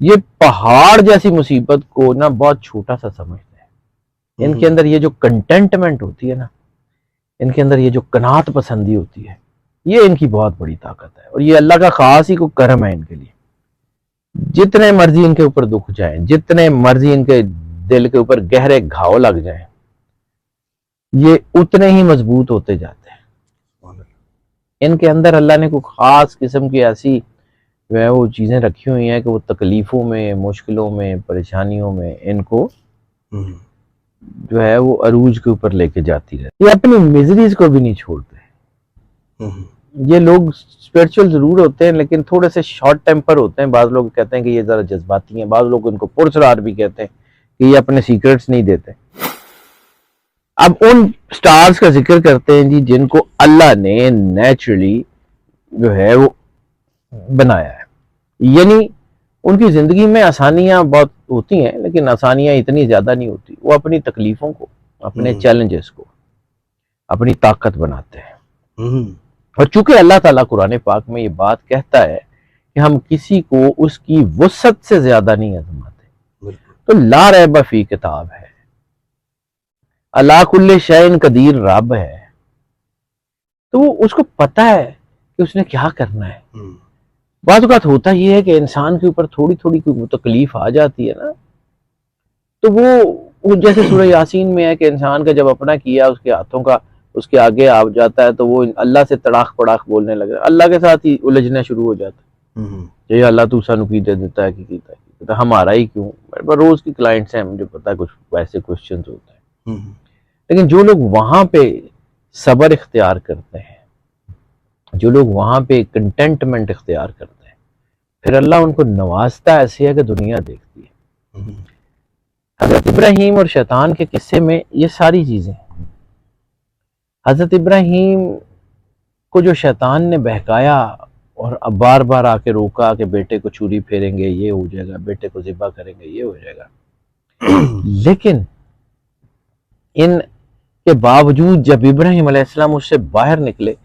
ये पहाड़ जैसी मुसीबत को ना बहुत छोटा सा समझते हैं। इनके अंदर ये जो कंटेंटमेंट होती है ना, इनके अंदर ये जो कनात पसंदी होती है, ये इनकी बहुत बड़ी ताकत है और ये अल्लाह का खास ही को करम है इनके लिए। जितने मर्जी इनके ऊपर दुख जाए, जितने मर्जी इनके दिल के ऊपर गहरे घाव लग जाए, ये उतने ही मजबूत होते जाते हैं। इनके अंदर अल्लाह ने कोई खास किस्म की ऐसी जो है वो चीजें रखी हुई हैं कि वो तकलीफों में, मुश्किलों में, परेशानियों में इनको जो है वो अरूज के ऊपर लेके जाती है। ये अपनी मिजरीज को भी नहीं छोड़ते। ये लोग स्पिरिचुअल जरूर होते हैं लेकिन थोड़े से शॉर्ट टेम्पर होते हैं। बाद लोग कहते हैं कि ये जरा जज्बाती हैं, बाद लोग इनको पुरसरार भी कहते हैं कि ये अपने सीक्रेट्स नहीं देते। अब उन स्टार्स का जिक्र करते हैं जी जिनको अल्लाह ने नेचुरली जो है वो बनाया है। यानी उनकी जिंदगी में आसानियां बहुत होती हैं लेकिन आसानियां इतनी ज्यादा नहीं होती। वो अपनी तकलीफों को, अपने चैलेंजेस को अपनी ताकत बनाते हैं। और चूंकि अल्लाह ताला कुरान पाक में ये बात कहता है कि हम किसी को उसकी वुसअत से ज्यादा नहीं आजमाते, तो ला रैब फी किताब है, अला कुल्ले शैइन कदीर रब है, तो वो उसको पता है कि उसने क्या करना है। बात बात होता ये है कि इंसान के ऊपर थोड़ी थोड़ी कोई तकलीफ आ जाती है ना, तो वो जैसे सूरह यासीन में है कि इंसान का जब अपना किया उसके हाथों का उसके आगे आ जाता है तो वो अल्लाह से तड़ाक पड़ाक बोलने लगे, अल्लाह के साथ ही उलझना शुरू हो जाता है। ये अल्लाह तू सानू की दे देता है कि तो हमारा ही क्यों। मेरे पास रोज की क्लाइंट्स हैं, मुझे पता है कुछ वैसे क्वेश्चंस होते हैं। लेकिन जो लोग वहां पे सब्र इख्तियार करते हैं, जो लोग वहां पे कंटेंटमेंट इख्तियार करते हैं, फिर अल्लाह उनको नवाजता ऐसे है कि दुनिया देखती है। हजरत इब्राहीम और शैतान के किस्से में ये सारी चीजें, हजरत इब्राहीम को जो शैतान ने बहकाया और अब बार बार आके रोका कि बेटे को छुरी फेरेंगे ये हो जाएगा, बेटे को ज़िबा करेंगे ये हो जाएगा, लेकिन इन के बावजूद जब इब्राहीम अलैहिस्सलाम उससे बाहर निकले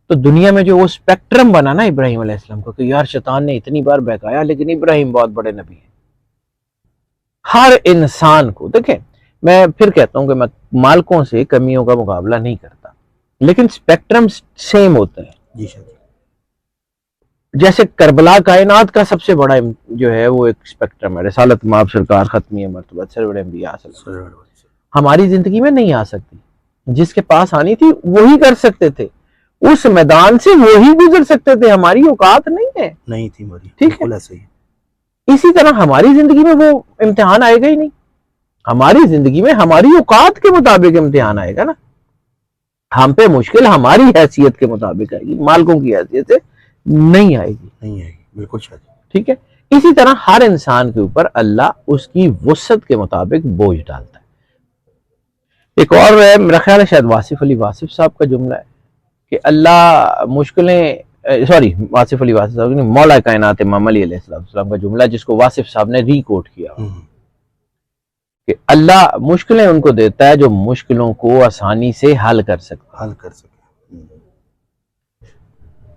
तो दुनिया में जो वो स्पेक्ट्रम बना ना इब्राहीम अलैहिस्सलाम को कि यार शैतान ने इतनी बार बहकाया लेकिन इब्राहीम बहुत बड़े नबी हैं। हर इंसान को देखें, मैं फिर कहता हूं कि मैं मालकों से कमियों का मुकाबला नहीं करता, लेकिन स्पेक्ट्रम सेम होते हैं। जी सर। जैसे करबला कायनात का सबसे बड़ा जो है वो एक स्पेक्ट्रम है, रिसालत माब सरकार खत्मी मर्तबा सरवर अंबिया, हमारी जिंदगी में नहीं आ सकती। जिसके पास आनी थी वही कर सकते थे, उस मैदान से वही गुजर सकते थे, हमारी औकात नहीं थी हमारी। ठीक है, ऐसे ही इसी तरह हमारी जिंदगी में वो इम्तिहान आएगा ही नहीं। हमारी जिंदगी में हमारी औकात के मुताबिक इम्तिहान आएगा ना, हम पे मुश्किल हमारी हैसियत के मुताबिक आएगी, मालिकों की हैसियत से नहीं आएगी। बिल्कुल सही। ठीक है, इसी तरह हर इंसान के ऊपर अल्लाह उसकी वुसअत के मुताबिक बोझ डालता है। एक और है, मेरा ख्याल है शायद वासिफ अली वासिफ साहब का जुमला है कि अल्लाह मुश्किलें, सॉरी वासिफ अली वासिफ साहब नहीं, मौला कायनात इमाम अली अलैहिस्सलाम का जुमला जिसको वासिफ साहब ने रिकोट किया कि अल्लाह मुश्किलें उनको देता है जो मुश्किलों को आसानी से हल कर सके।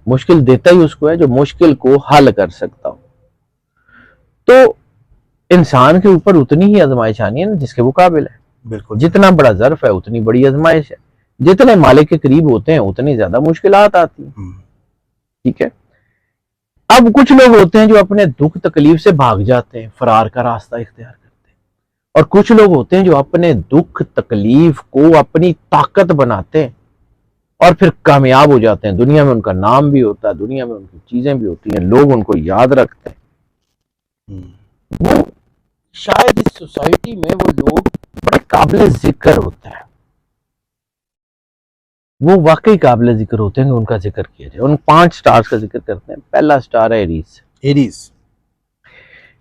मुश्किल देता ही उसको है जो मुश्किल को हल कर सकता हो। तो इंसान के ऊपर उतनी ही आजमाइश आनी है ना जिसके वो काबिल है। बिल्कुल, जितना बड़ा ज़र्फ है उतनी बड़ी आजमाइश है, जितने मालिक के करीब होते हैं उतनी ज्यादा मुश्किलात आती हैं। ठीक है, अब कुछ लोग होते हैं जो अपने दुख तकलीफ से भाग जाते हैं, फरार का रास्ता इख्तियार करते हैं, और कुछ लोग होते हैं जो अपने दुख तकलीफ को अपनी ताकत बनाते हैं और फिर कामयाब हो जाते हैं। दुनिया में उनका नाम भी होता है, दुनिया में उनकी चीजें भी होती हैं, लोग उनको याद रखते हैं। वो शायद इस सोसाइटी में वो लोग बड़े काबिल जिक्र होते हैं, वो वाकई काबिल जिक्र होते हैं कि उनका जिक्र किया जाए। उन 5 स्टार्स का जिक्र करते हैं। पहला स्टार है एरीज।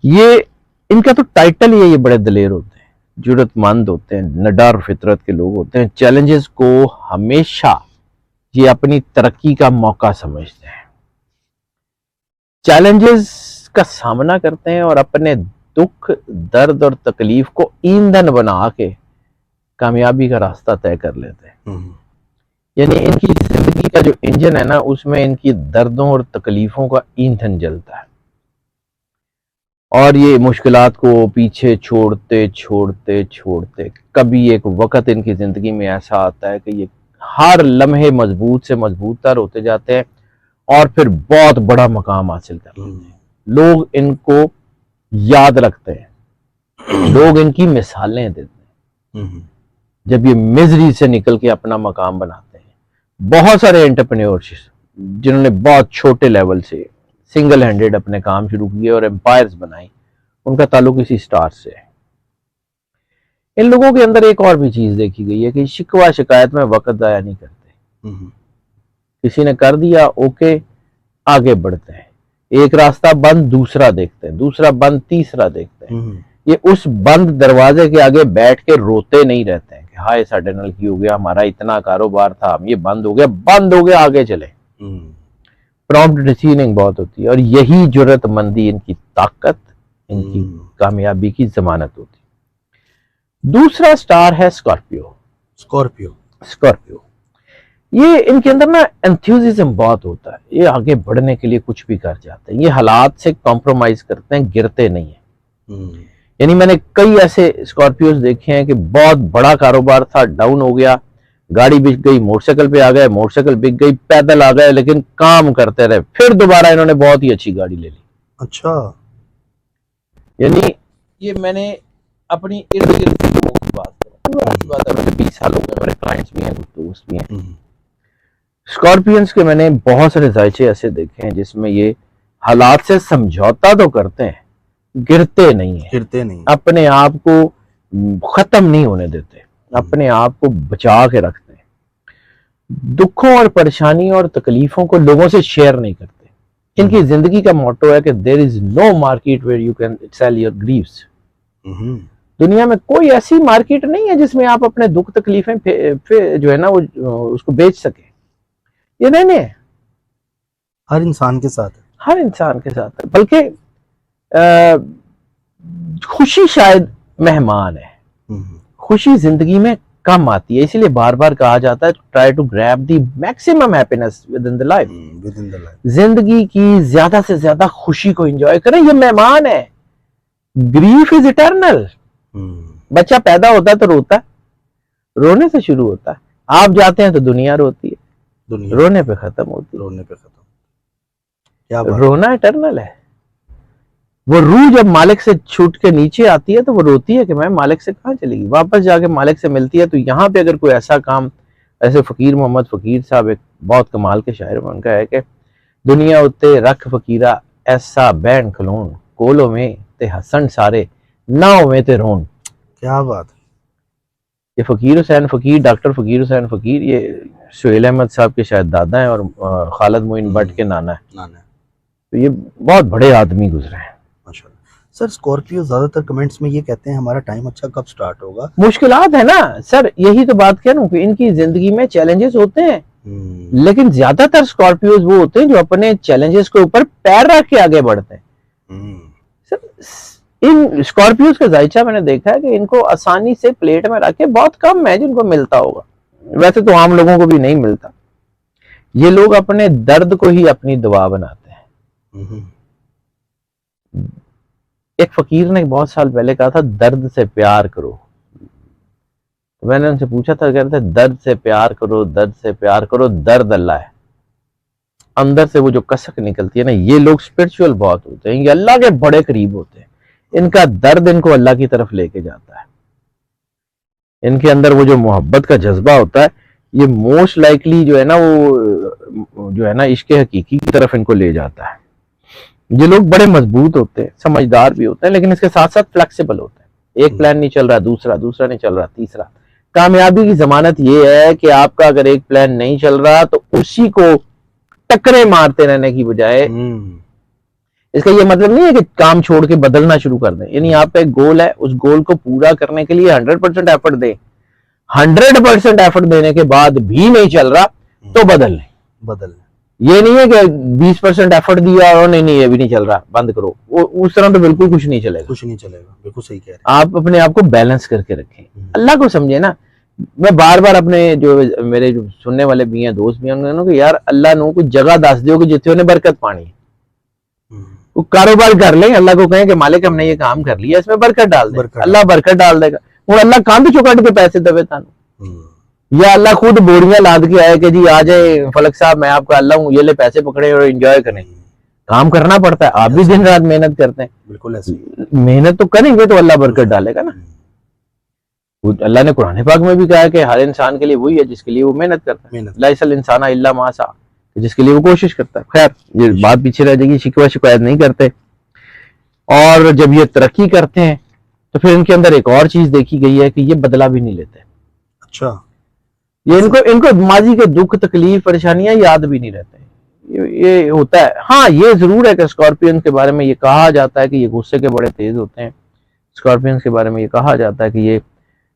ये इनका तो टाइटल ही है, ये बड़े दलेर होते हैं, जुर्रतमंद होते हैं, निडर फितरत के लोग होते हैं। चैलेंजेस को हमेशा ये अपनी तरक्की का मौका समझते हैं, चैलेंजेस का सामना करते हैं और अपने दुख दर्द और तकलीफ को ईंधन बना के कामयाबी का रास्ता तय कर लेते हैं। यानी इनकी जिंदगी का जो इंजन है ना, उसमें इनकी दर्दों और तकलीफों का ईंधन जलता है और ये मुश्किलात को पीछे छोड़ते छोड़ते छोड़ते कभी एक वक्त इनकी ज़िंदगी में ऐसा आता है कि ये हर लम्हे मजबूत से मजबूत तर होते जाते हैं और फिर बहुत बड़ा मकाम हासिल कर लेते हैं। लोग इनको याद रखते हैं, लोग इनकी मिसालें देते हैं जब ये मिजरी से निकल के अपना मकाम बनाते हैं। बहुत सारे एंटरप्रेन्योर्स जिन्होंने बहुत छोटे लेवल से सिंगल हैंडेड अपने काम शुरू किए और एम्पायर्स बनाई, उनका ताल्लुक इसी स्टार से है। इन लोगों के अंदर एक और भी चीज देखी गई है कि शिकवा शिकायत में वक्त जाया नहीं करते। किसी ने कर दिया, ओके, आगे बढ़ते हैं। एक रास्ता बंद, दूसरा देखते हैं, दूसरा बंद, तीसरा देखते हैं। ये उस बंद दरवाजे के आगे बैठ के रोते नहीं रहते हैं कि हाय साडे नाल की हो गया, हमारा इतना कारोबार था, ये बंद हो गया, आगे चले। प्रॉम्प्ट डिसीजनिंग बहुत होती है और यही जुर्रतमंदी इनकी ताकत, इनकी कामयाबी की जमानत होती है। दूसरा स्टार है स्कॉर्पियो। ये इनके अंदर ना एंथुसिज्म बहुत होता है, ये आगे बढ़ने के लिए कुछ भी कर जाते हैं, ये हालात से कॉम्प्रोमाइज करते हैं, गिरते नहीं है। यानी मैंने कई ऐसे स्कॉर्पियोज देखे हैं कि बहुत बड़ा कारोबार था, डाउन हो गया, गाड़ी बिक गई, मोटरसाइकिल पे आ गए, मोटरसाइकिल बिक गई, पैदल आ गए, लेकिन काम करते रहे, फिर दोबारा इन्होंने बहुत ही अच्छी गाड़ी ले ली। अच्छा, यानी ये मैंने अपनी इर्द गिर्द के लोगों की बात करूं, मैंने 20 साल हो गए, मेरे क्लाइंट्स भी हैं, दोस्त भी हैं। स्कॉर्पियंस के मैंने बहुत सारे जायचे ऐसे देखे हैं जिसमें ये हालात से समझौता तो करते हैं, गिरते नहीं है, अपने आप को खत्म नहीं होने देते, अपने आप को बचा के रखते हैं, दुखों और परेशानी और तकलीफों को लोगों से शेयर नहीं करते। इनकी जिंदगी का मोटो है कि there is no market where you can sell your grieves. दुनिया में कोई ऐसी मार्केट नहीं है जिसमें आप अपने दुख तकलीफें जो है ना वो उसको बेच सके। ये नहीं है, हर इंसान के साथ है, बल्कि खुशी शायद मेहमान है, खुशी जिंदगी में कम आती है, इसीलिए बार बार कहा जाता है try to grab the maximum happiness within the life. जिंदगी की ज्यादा से ज्यादा खुशी को एंजॉय करें, ये मेहमान है। Grief is eternal. बच्चा पैदा होता है तो रोता है, रोने से शुरू होता है, आप जाते हैं तो दुनिया रोती है, रोने पे खत्म होती है। क्या बात? रोना इटर्नल है। वो रूह जब मालिक से छूट के नीचे आती है तो वो रोती है कि मैं मालिक से कहाँ चलेगी, वापस जाके मालिक से मिलती है। तो यहाँ पे अगर कोई ऐसा काम, ऐसे फकीर मोहम्मद फकीर साहब एक बहुत कमाल के शायर में उनका है कि दुनिया उत्ते रख फकीरा ऐसा बैन खलोन, कोलों में ते हसन सारे, नाव में ते रोन। क्या बात। ये फकीर हुसैन फकीर, डॉक्टर फकीर हुसैन फकीर, ये सुहेल अहमद साहब के शायद दादा हैं और खालिद मोइन भट्ट के नाना है। तो ये बहुत बड़े आदमी गुजरे हैं। सर, स्कॉर्पियो ज्यादातर कमेंट्स में ये कहते हैं हमारा टाइम अच्छा कब स्टार्ट होगा। मुश्किलात है ना सर, यही तो बात कह रहा हूँ कि इनकी जिंदगी में चैलेंजेस होते हैं, लेकिन ज्यादातर स्कॉर्पियोज वो होते हैं जो अपने चैलेंजेस के ऊपर पैर रख के आगे बढ़ते हैं। सर, इन स्कॉर्पियोज का जायचा मैंने देखा है कि इनको आसानी से प्लेट में रख के बहुत कम है जिनको मिलता होगा, वैसे तो आम लोगों को भी नहीं मिलता। ये लोग अपने दर्द को ही अपनी दवा बनाते हैं। एक फकीर ने बहुत साल पहले कहा था दर्द से प्यार करो, तो मैंने उनसे पूछा था, कहते दर्द से प्यार करो, दर्द से प्यार करो, दर्द अल्लाह है। अंदर से वो जो कसक निकलती है ना, ये लोग स्पिरिचुअल बहुत होते हैं, ये अल्लाह के बड़े करीब होते हैं, इनका दर्द इनको अल्लाह की तरफ लेके जाता है। इनके अंदर वो जो मोहब्बत का जज्बा होता है, ये मोस्ट लाइकली जो है ना वो जो है ना इश्क हकीकी की तरफ इनको ले जाता है। ये लोग बड़े मजबूत होते हैं, समझदार भी होते हैं, लेकिन इसके साथ साथ फ्लेक्सिबल होते हैं। एक प्लान नहीं चल रहा, दूसरा नहीं चल रहा, तीसरा। कामयाबी की जमानत ये है कि आपका अगर एक प्लान नहीं चल रहा तो उसी को टक्करे मारते रहने की बजाय, इसका ये मतलब नहीं है कि काम छोड़ के बदलना शुरू कर दें। यानी आपका एक गोल है, उस गोल को पूरा करने के लिए 100% एफर्ट दें। 100% एफर्ट देने के बाद भी नहीं चल रहा तो बदल लें। ये नहीं है कि 20% एफर्ट दिया और नहीं ये भी नहीं चल रहा, बंद करो। वो उस तरह तो बिल्कुल कुछ नहीं चलेगा। बिल्कुल सही कह रहे हैं। आप अपने आप को बैलेंस करके रखें, अल्लाह को समझे ना। मैं बार बार अपने जो मेरे जो सुनने वाले भी हैं, दोस्त भी हैं, उन्होंने यार अल्लाह ने कोई जगह दस दियो कि जिथे उन्हें बरकत पानी, वो कारोबार कर लें, अल्लाह को कहें कि मालिक हमने ये काम कर लिया, इसमें बरकत डाल दे, अल्लाह बरकत डाल देगा। वो अल्लाह कंध चो कट के पैसे देवे तानू, या अल्लाह खुद बोरियां लाद के आए कि जी आ जाए फलक साहब मैं आपका अल्लाह हूँ, ये ले पैसे पकड़े और एंजॉय करें। काम करना पड़ता है, आप भी दिन रात मेहनत करते हैं, बिल्कुल ऐसे मेहनत तो करेंगे तो अल्लाह बरकत डालेगा ना। अल्लाह ने कुरान पाक में भी कहा है कि हर इंसान के लिए वही है जिसके लिए वो मेहनत करता है, लाइसल इंसाना इल्ला मा सा, जिसके लिए वो कोशिश करता है। खैर ये बात पीछे रह जाएगी, शिकवा शिकायत नहीं करते। और जब ये तरक्की करते हैं तो फिर इनके अंदर एक और चीज देखी गई है कि ये बदला भी नहीं लेते। अच्छा, ये इनको माजी के दुख तकलीफ परेशानियां याद भी नहीं रहते, ये होता है। हाँ ये जरूर है कि स्कॉर्पियन के बारे में ये कहा जाता है कि ये गुस्से के बड़े तेज होते हैं, स्कॉर्पियंस के बारे में ये कहा जाता है कि ये,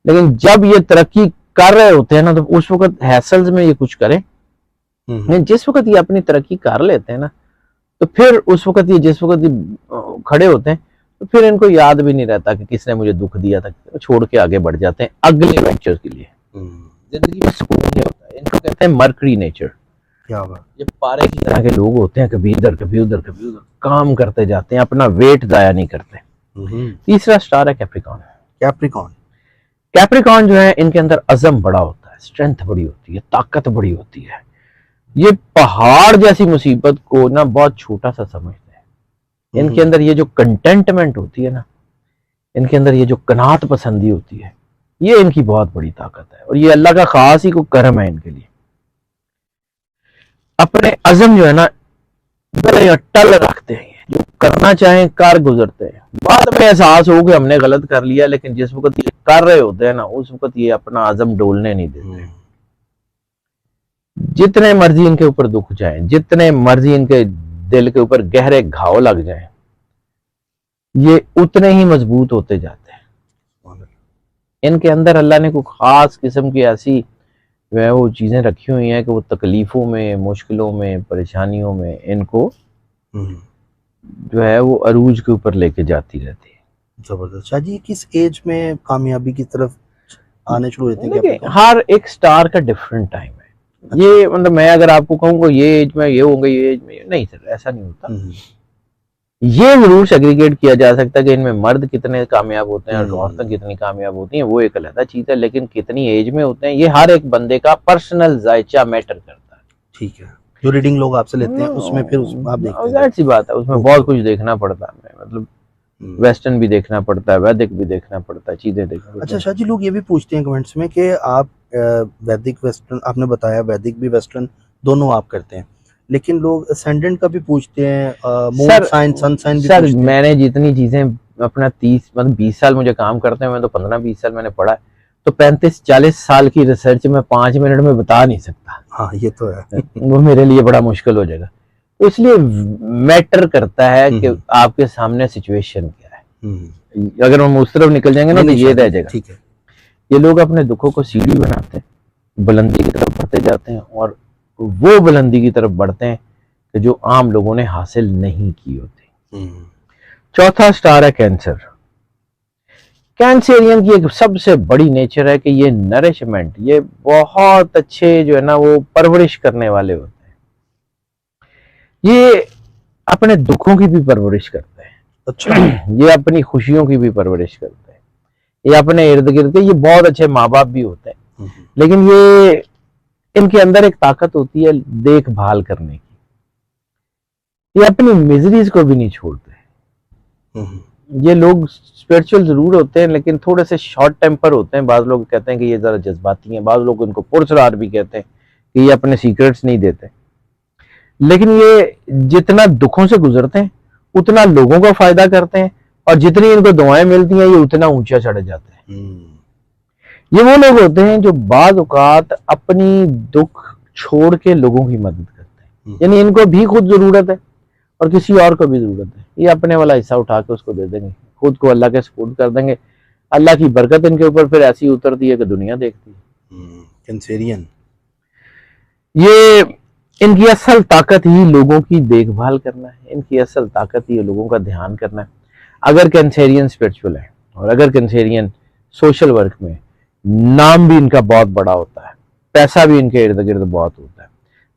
लेकिन जब ये तरक्की कर रहे होते हैं ना तो उस वक्त हैसल्स में ये कुछ करें, जिस वक्त ये अपनी तरक्की कर लेते हैं ना तो फिर उस वक्त ये जिस वक्त ये खड़े होते हैं तो फिर इनको याद भी नहीं रहता कि किसने मुझे दुख दिया था, छोड़ के आगे बढ़ जाते हैं अगले वेंचर के लिए। जिंदगी में सुकून नहीं होता है, इनको कहते हैं मर्करी नेचर। क्या बात, ये पारे की तरह के लोग होते हैं, कभी इधर कभी उधर कभी उधर काम करते जाते हैं, अपना वेट जाया नहीं करते। तीसरा स्टार है कैप्रिकॉर्न। कैप्रिकॉर्न, कैप्रिकॉर्न जो है इनके अंदर अज़म बड़ा होता है, स्ट्रेंथ बड़ी होती है, ताकत बड़ी होती है। ये पहाड़ जैसी मुसीबत को ना बहुत छोटा सा समझते हैं। इनके अंदर ये जो कंटेंटमेंट होती है ना, इनके अंदर ये जो कनात पसंदी होती है, ये इनकी बहुत बड़ी ताकत है और ये अल्लाह का खास ही को करम है इनके लिए। अपने अज़म जो है ना बड़े अटल रखते हैं, जो करना चाहें कर गुजरते हैं। बाद में एहसास हो कि हमने गलत कर लिया, लेकिन जिस वक्त ये कर रहे होते हैं ना उस वक्त ये अपना अज़म डोलने नहीं देते। जितने मर्जी इनके ऊपर दुख जाए, जितने मर्जी इनके दिल के ऊपर गहरे घाव लग जाए, ये उतने ही मजबूत होते जाते हैं। इनके अंदर अल्लाह ने कोई खास किस्म की ऐसी जो है वो चीजें रखी हुई हैं कि वो तकलीफों में, मुश्किलों में, परेशानियों में इनको जो है वो अरूज के ऊपर लेके जाती रहती है। जबरदस्त। शाह जी किस एज में कामयाबी की तरफ आने शुरू होते हैं? हर एक स्टार का डिफरेंट टाइम है। अच्छा। ये मतलब मैं अगर आपको कहूँगा ये एज में ये होंगे, ये एज में नहीं सर, ऐसा नहीं होता। ये जरूर सेग्रीगेट किया जा सकता है कि इनमें मर्द कितने कामयाब होते हैं और औरतें कितनी कामयाब होती हैं, वो एक अलग चीज है, लेकिन कितनी एज में होते हैं ये हर एक बंदे का पर्सनल जायचा मैटर करता है। ठीक है, जो रीडिंग लोग आपसे लेते हैं उसमें फिर आप देखते हैं, सी बात है, उसमें बहुत कुछ देखना पड़ता है, मतलब वेस्टर्न भी देखना पड़ता है, वैदिक भी देखना पड़ता है, चीजें देखना। अच्छा शाह जी, लोग ये भी पूछते हैं कमेंट्स में कि आप वैदिक वेस्टर्न, आपने बताया वैदिक भी वेस्टर्न दोनों आप करते हैं, लेकिन लोग असेंडेंट का भी पूछते हैं, मून साइन सन साइन भी सर पूछते हैं। मैंने जितनी चीजें अपना 30 मतलब 20 साल मुझे काम करते हैं, मैं तो 15-20 साल मैंने पढ़ा है, तो 35-40 साल की रिसर्च में 5 मिनट में बता नहीं सकता। हाँ ये तो है वो मेरे लिए बड़ा मुश्किल हो जाएगा, इसलिए मैटर करता है कि आपके सामने सिचुएशन क्या है। अगर हम उस तरफ निकल जाएंगे ना तो ये रह जाएगा। ठीक है, ये लोग अपने दुखों को सीढ़ी बनाते हैं, बुलंदी की तरफ बढ़ते जाते हैं और वो बुलंदी की तरफ बढ़ते हैं कि जो आम लोगों ने हासिल नहीं की होती। चौथा स्टार है कैंसर। कैंसेरियन की एक सबसे बड़ी नेचर है कि ये नरिशमेंट, ये बहुत अच्छे जो है ना वो परवरिश करने वाले होते हैं। ये अपने दुखों की भी परवरिश करते हैं। अच्छा ये अपनी खुशियों की भी परवरिश करते हैं। ये अपने इर्द गिर्द ये बहुत अच्छे माँ बाप भी होते हैं, लेकिन ये इनके अंदर एक ताकत होती है देखभाल करने की। ये अपनी मिजरीज को भी नहीं छोड़ते। ये लोग स्पिरिचुअल जरूर होते हैं लेकिन थोड़े से शॉर्ट टेम्पर होते हैं। बाद लोग कहते हैं कि ये जरा जज्बाती हैं, बाद लोग इनको पुरसरार भी कहते हैं कि ये अपने सीक्रेट्स नहीं देते। लेकिन ये जितना दुखों से गुजरते हैं उतना लोगों का फायदा करते हैं और जितनी इनको दुआएं मिलती हैं ये उतना ऊंचा चढ़ जाते हैं। ये वो लोग होते हैं जो बाज़ औकात अपनी दुख छोड़ के लोगों की मदद करते हैं, यानी इनको भी खुद जरूरत है और किसी और को भी जरूरत है, ये अपने वाला हिस्सा उठा के उसको दे देंगे, खुद को अल्लाह के सपोर्ट कर देंगे। अल्लाह की बरकत इनके ऊपर फिर ऐसी उतरती है कि दुनिया देखती है। कैंसेरियन, ये इनकी असल ताकत ही लोगों की देखभाल करना है, इनकी असल ताकत ही लोगों का ध्यान करना है। अगर कैंसेरियन स्पिरिचुअल है और अगर कैंसेरियन सोशल वर्क में, नाम भी इनका बहुत बड़ा होता है, पैसा भी इनके इर्द गिर्द बहुत होता है,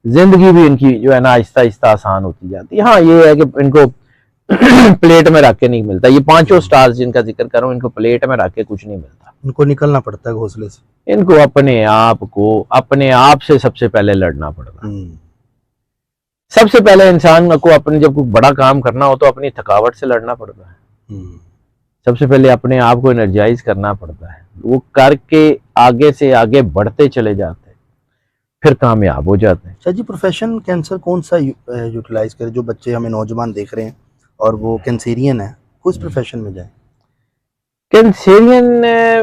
जिंदगी भी इनकी जो है ना आहिस्ता आहिस्ता आसान होती जाती है। हाँ ये है कि इनको प्लेट में रख के नहीं मिलता। ये पांचों स्टार्स जिनका जिक्र कर रहा हूँ, इनको प्लेट में रख के कुछ नहीं मिलता। इनको निकलना पड़ता है घोंसले से। इनको अपने आप से सबसे पहले लड़ना पड़ता है। सबसे पहले इंसान को अपने जब कोई बड़ा काम करना हो तो अपनी थकावट से लड़ना पड़ता है। सबसे पहले अपने आप को एनर्जाइज करना पड़ता है। वो करके आगे से आगे बढ़ते चले जाते हैं, फिर कामयाब हो जाते हैं। सर जी, प्रोफेशन कैंसर कौन सा यूटिलाइज करे? जो बच्चे हमें नौजवान देख रहे हैं और वो कैंसेरियन है, किस प्रोफेशन में जाए? कैंसेरियन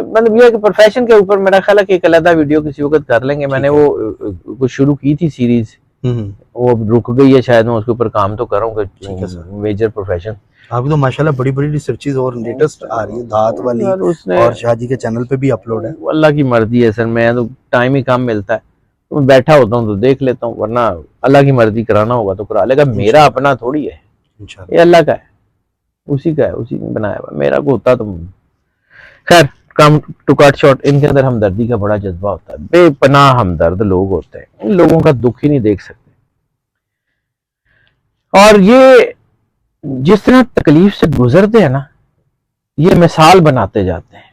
मतलब ये प्रोफेशन के ऊपर मेरा ख्याल है कि एक अलग वीडियो किसी वक्त कर लेंगे। मैंने वो शुरू की थी सीरीज, वो रुक गई है शायद। मैं उसके ऊपर काम तो कर रहा हूँ। मेजर प्रोफेशन आपकी तो माशाल्लाह बड़ी बड़ी रिसर्चेज और लेटेस्ट आ रही है, धात वाली और शाहजी के चैनल पे भी अपलोड है। अल्लाह की मर्जी है सर, मैं तो टाइम ही कम मिलता है तो मैं बैठा होता हूँ तो देख लेता हूँ, वरना अल्लाह की मर्जी कराना होगा तो करा लेगा। मेरा अपना थोड़ी है, ये अल्लाह का है, उसी का है, उसी ने बनाया हुआ। मेरा को होता तो खैर कम टू कट शॉर्ट। इनके अंदर हमदर्दी का बड़ा जज्बा होता है, बेपनाह हमदर्द लोग होते हैं, इन लोगों का दुख ही नहीं देख सकते। और ये जिस तरह तकलीफ से गुजरते हैं ना, ये मिसाल बनाते जाते हैं।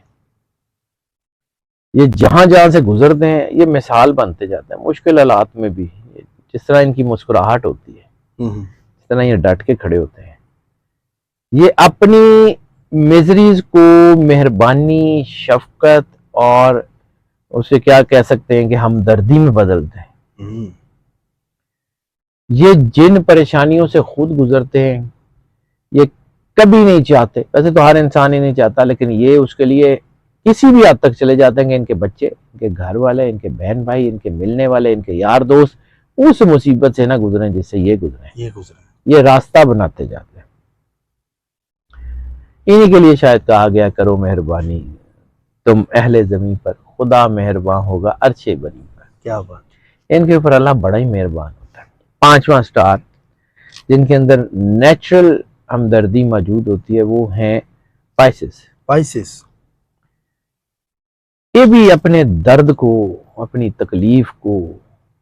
ये जहां जहां से गुजरते हैं ये मिसाल बनते जाते हैं। मुश्किल हालात में भी जिस तरह इनकी मुस्कुराहट होती है, जिस तरह ये डट के खड़े होते हैं, ये अपनी मिजरीज को मेहरबानी, शफकत और उसे क्या कह सकते हैं कि हमदर्दी में बदलते हैं। ये जिन परेशानियों से खुद गुजरते हैं ये कभी नहीं चाहते, वैसे तो हर इंसान ही नहीं चाहता, लेकिन ये उसके लिए किसी भी हद तक चले जाते हैं कि इनके बच्चे, इनके घर वाले, इनके बहन भाई, इनके मिलने वाले, इनके यार दोस्त उस मुसीबत से ना गुजरें जिससे ये गुजरे। ये रास्ता बनाते जाते हैं। इन्हीं के लिए शायद कहा गया, करो मेहरबानी तुम अहले ज़मीन पर, खुदा मेहरबान होगा अर्शे बनी पर। क्या बात, इनके ऊपर अल्लाह बड़ा ही मेहरबान होता है। 5वां स्टार जिनके अंदर नेचुरल हमदर्दी मौजूद होती है वो हैं स्पाइसेस। ये भी अपने दर्द को, अपनी तकलीफ को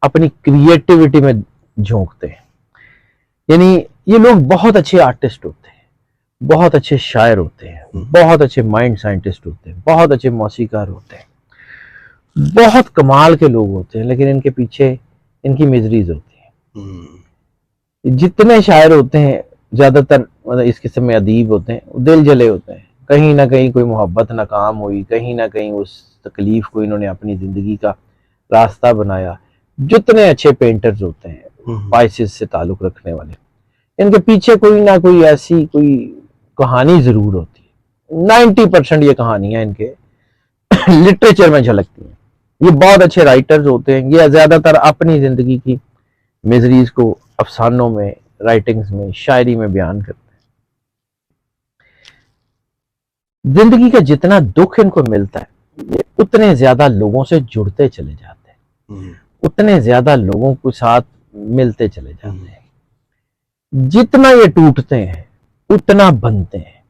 अपनी क्रिएटिविटी में झोंकते हैं। यानी ये लोग बहुत अच्छे आर्टिस्ट होते हैं, बहुत अच्छे शायर होते हैं, बहुत अच्छे माइंड साइंटिस्ट होते हैं, बहुत अच्छे मौसीकार होते हैं, बहुत कमाल के लोग होते हैं, लेकिन इनके पीछे इनकी मिजरीज होती है। जितने शायर होते हैं ज्यादातर, मतलब इस किस्म में अदीब होते हैं, दिल जले होते हैं। कहीं ना कहीं कोई मोहब्बत नाकाम हुई, कहीं ना कहीं उस तकलीफ को इन्होंने अपनी जिंदगी का रास्ता बनाया। जितने अच्छे पेंटर्स होते हैं स्पाइसेस से ताल्लुक रखने वाले, इनके पीछे कोई ना कोई ऐसी कोई कहानी जरूर होती है। 90% ये कहानियां इनके लिटरेचर में झलकती हैं। ये बहुत अच्छे राइटर्स होते हैं। ये ज्यादातर अपनी जिंदगी की मिजरीज को अफसानों में, राइटिंग्स में, शायरी में बयान करते हैं। जिंदगी का जितना दुख इनको मिलता है ये उतने ज्यादा लोगों से जुड़ते चले जाते हैं, उतने ज्यादा लोगों के साथ मिलते चले जाते हैं। जितना ये टूटते हैं उतना बनते हैं।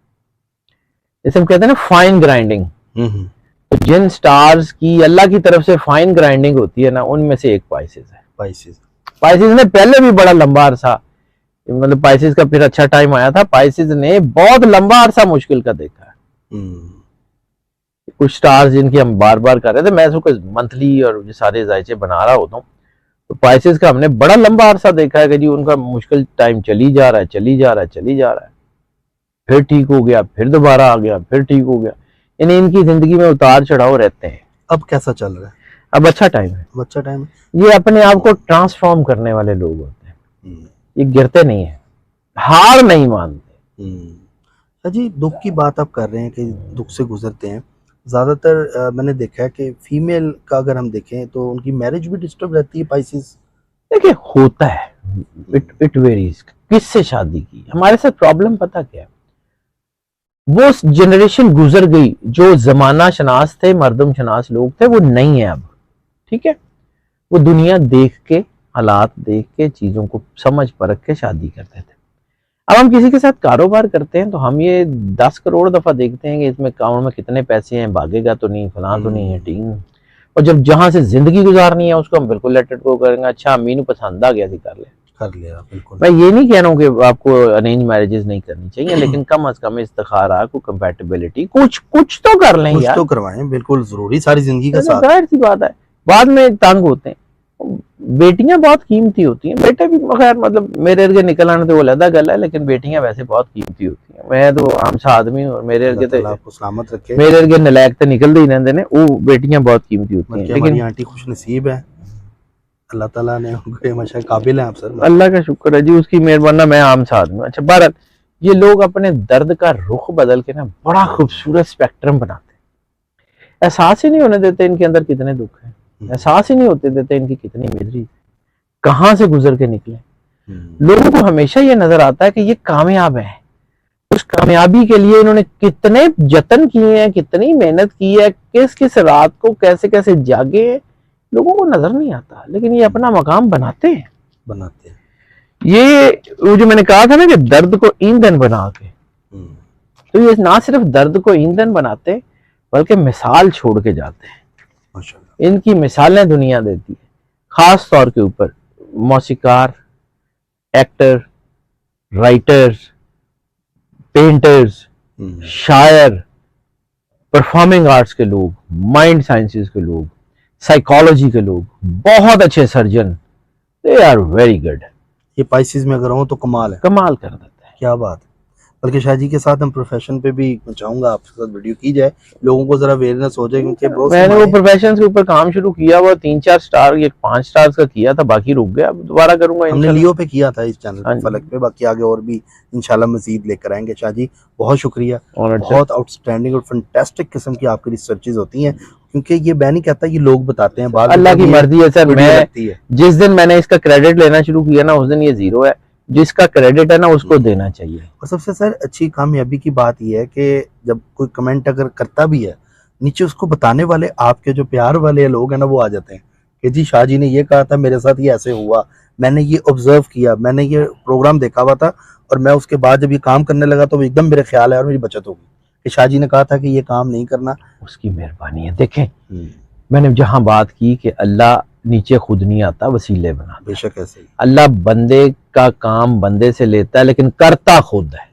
जैसे हम कहते हैं ना फाइन ग्राइंडिंग, तो जिन स्टार्स की अल्लाह की तरफ से फाइन ग्राइंडिंग होती है ना, उनमें से एक पाइसेस है। पाइसेस ने पहले भी बड़ा लंबा अरसा, मतलब पाइसेस का फिर अच्छा टाइम आया था, पाइसेस ने बहुत लंबा अरसा मुश्किल का देखा है। कुछ स्टार्स जिनकी हम बार बार कर रहे थे, मैं उसको मंथली और सारे जायचे बना रहा होता हूँ, तो पाइसेस का हमने बड़ा लंबा अरसा देखा है कि जी उनका मुश्किल टाइम चली जा रहा है, फिर ठीक हो गया, फिर दोबारा आ गया, फिर ठीक हो गया। यानी इनकी जिंदगी में उतार चढ़ाव रहते हैं। अब कैसा चल रहा है? अब अच्छा टाइम है। ये अपने आप को ट्रांसफॉर्म करने वाले लोग होते हैं। ये गिरते नहीं है, हार नहीं मानते। जी, दुख की बात आप कर रहे हैं कि दुख से गुजरते हैं। ज़्यादातर मैंने देखा है कि फीमेल का अगर हम देखें तो उनकी मैरिज भी डिस्टर्ब रहती है पाइसेस। देखिए होता है, इट वेरीज किससे शादी की। हमारे साथ प्रॉब्लम पता क्या है, वो जनरेशन गुजर गई, जो जमाना शनास थे, मर्दम शनास लोग थे, वो नहीं है अब। ठीक है, वो दुनिया देख के, हालात देख के, चीजों को समझ परख के शादी करते थे। अब हम किसी के साथ कारोबार करते हैं तो हम ये 10 करोड़ दफा देखते हैं कि इसमें अकाउंट में कितने पैसे हैं, भागेगा तो नहीं, फलां तो नहीं है, टीम। और जब जहां से जिंदगी गुजारनी है उसको हम बिल्कुल लेट इट गो करेंगे। अच्छा अम्मी नू पसंद आ गया, कर ले, कर लिया बिल्कुल। मैं ये नहीं कह रहा हूँ कि आपको अरेंज मैरिजेस नहीं करनी चाहिए, लेकिन कम अज कम इस्तिखारा को कंपैटिबिलिटी कुछ कुछ तो कर लें कुछ यार, तो करवाएं, बिल्कुल जरूरी, सारी जिंदगी का तो साथ। जाहिर सी बात है। बाद में तंग होते हैं। बेटियां बहुत कीमती होती हैं, बेटे भी खैर मतलब मेरे अर्गे निकल आने तो वो अलग गल है, लेकिन बेटियां वैसे बहुत कीमती होती हैं। मैं तो आम सा आदमी हूँ और मेरे अर्गे अल्लाह ताला आपको सलामत रखे। मेरे अर्गे नलायक तो निकलते ही रहते हैं, वो बेटियां बहुत कीमती होती हैं। बल्कि लेकिन हमारी आंटी खुश नसीब है, अल्लाह ताला ने उनको हमेशा काबिल है आप सर। अल्लाह का शुक्र है जी, उसकी मेहरबानी। मैं आम सा आदमी हूँ। अच्छा भारत, ये लोग अपने दर्द का रुख बदल के ना बड़ा खूबसूरत स्पेक्ट्रम बनाते हैं। एहसास ही नहीं होने देते इनके अंदर कितने दुख हैं, एहसास ही नहीं होते देते इनकी कितनी मिजरी, कहाँ से गुजर के निकले। लोगों को हमेशा ये नजर आता है कि ये कामयाब है, उस कामयाबी के लिए इन्होंने कितने जतन किए हैं, कितनी मेहनत की है, किस किस रात को कैसे कैसे जागे हैं, लोगों को नजर नहीं आता। लेकिन ये अपना मकाम बनाते हैं। ये वो जो मैंने कहा था ना कि दर्द को ईंधन बना के, तो ये ना सिर्फ दर्द को ईंधन बनाते बल्कि मिसाल छोड़ के जाते हैं। माशाअल्लाह, इनकी मिसालें दुनिया देती है, खास तौर के ऊपर मौसीकार, एक्टर, राइटर्स, पेंटर्स, शायर, परफॉर्मिंग आर्ट्स के लोग, माइंड साइंसेस के लोग, साइकोलॉजी के लोग, बहुत अच्छे surgeon, they are very good. ये पाइसेस में अगर हो तो कमाल है, कमाल कर देते हैं। क्या बात है। बल्कि शाह जी के साथ हम प्रोफेशन पे भी चाहूंगा आपके साथ वीडियो की जाए, लोगों को जरा अवेयरनेस हो जाए, क्योंकि मैंने वो प्रोफेशन के ऊपर काम शुरू किया, वो 3-4 स्टार, ये 5 स्टार्स का किया था, बाकी रुक गया। अब दोबारा करूंगा। हमने लियो पे किया था इस चैनल फलक पे, बाकी आगे और भी इंशाल्लाह मजीद लेकर आएंगे। शाह जी बहुत शुक्रिया, बहुत आउटस्टैंडिंग और फैंटास्टिक किस्म की आपकी रिसर्चेज होती हैं, क्योंकि ये मैं नहीं कहता, ये लोग बताते हैं, बाद अल्लाह की मर्जी है सर। मैं जिस दिन मैंने इसका क्रेडिट लेना शुरू किया ना, उस दिन ये जीरो है। जिसका क्रेडिट है ना उसको देना चाहिए। और सबसे सर अच्छी कामयाबी की बात यह है कि जब कोई कमेंट अगर करता भी है, नीचे उसको बताने वाले आपके जो प्यार वाले लोग हैं ना, वो आ जाते हैं कि जी शाह जी ने ये कहा था, मेरे साथ ये ऐसे हुआ, मैंने ये ऑब्जर्व किया, मैंने ये प्रोग्राम देखा हुआ था, और मैं उसके बाद जब ये काम करने लगा तो एकदम मेरे ख्याल है और मेरी बचत होगी कि शाह जी ने कहा था कि ये काम नहीं करना। उसकी मेहरबानी है। देखें, मैंने जहां बात की कि अल्लाह नीचे खुद नहीं आता, वसीले बनाता। बेशक ऐसे ही अल्लाह बंदे का काम बंदे से लेता है, लेकिन करता खुद है।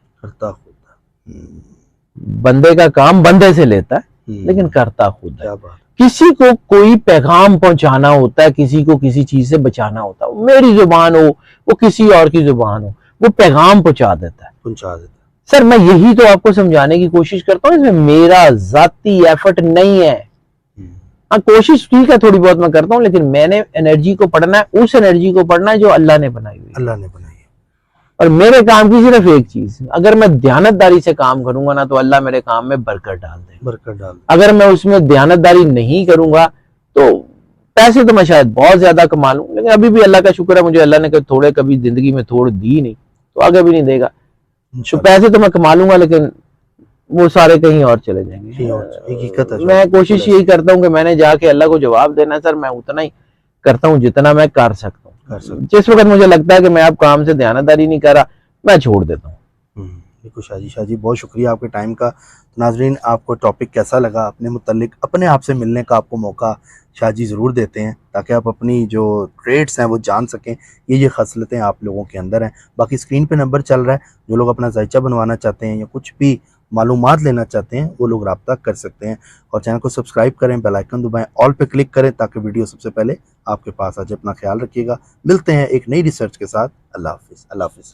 बंदे का काम बंदे से लेता है, लेकिन करता खुद है। किसी को कोई पैगाम पहुंचाना होता है, किसी को किसी चीज से बचाना होता है, मेरी जुबान हो, वो किसी और की जुबान हो, वो पैगाम पहुंचा देता है। सर मैं यही तो आपको समझाने की कोशिश करता हूँ, इसमें मेरा जाती एफर्ट नहीं है। हाँ, कोशिश ठीक है, थोड़ी बहुत मैं करता हूँ, लेकिन मैंने एनर्जी को पढ़ना है, उस एनर्जी को पढ़ना है जो अल्लाह ने बनाई हुई है। अल्लाह ने बनाई है। और मेरे काम की सिर्फ एक चीज, अगर मैं दयानतदारी से काम करूंगा ना, तो अल्लाह मेरे काम में बरकत डाल दे। अगर मैं उसमें दयानतदारी नहीं करूंगा तो पैसे तो मैं शायद बहुत ज्यादा कमा लूं, लेकिन अभी भी अल्लाह का शुक्र है, मुझे अल्लाह ने थोड़े कभी जिंदगी में थोड़ दी नहीं, तो आगे भी नहीं देगा। तो पैसे तो मैं कमा लूंगा, लेकिन वो सारे कहीं और चले जाएंगे। मैं कोशिश यही करता हूँ कि मैंने जाके अल्लाह को जवाब देना है। सर मैं उतना ही करता हूँ जितना मैं कर सकता हूँ। जिस वक्त मुझे लगता है कि मैं अब काम से दयानतदारी नहीं कर रहा, मैं छोड़ देता हूँ। बिल्कुल शाह जी बहुत शुक्रिया आपके टाइम का। नाजरीन, आपको टॉपिक कैसा लगा, अपने मुतल्लिक अपने आप से मिलने का आपको मौका शाह जी ज़रूर देते हैं, ताकि आप अपनी जो ट्रेड्स हैं वो जान सकें। ये खसलतें आप लोगों के अंदर हैं। बाकी स्क्रीन पे नंबर चल रहा है, जो लोग अपना जायचा बनवाना चाहते हैं या कुछ भी मालूमात लेना चाहते हैं, वो लोग रब्ता कर सकते हैं। और चैनल को सब्सक्राइब करें, बेल आइकन दबाएं, ऑल पे क्लिक करें, ताकि वीडियो सबसे पहले आपके पास आ जाए। अपना ख्याल रखिएगा, मिलते हैं एक नई रिसर्च के साथ। अल्लाह हाफिज़।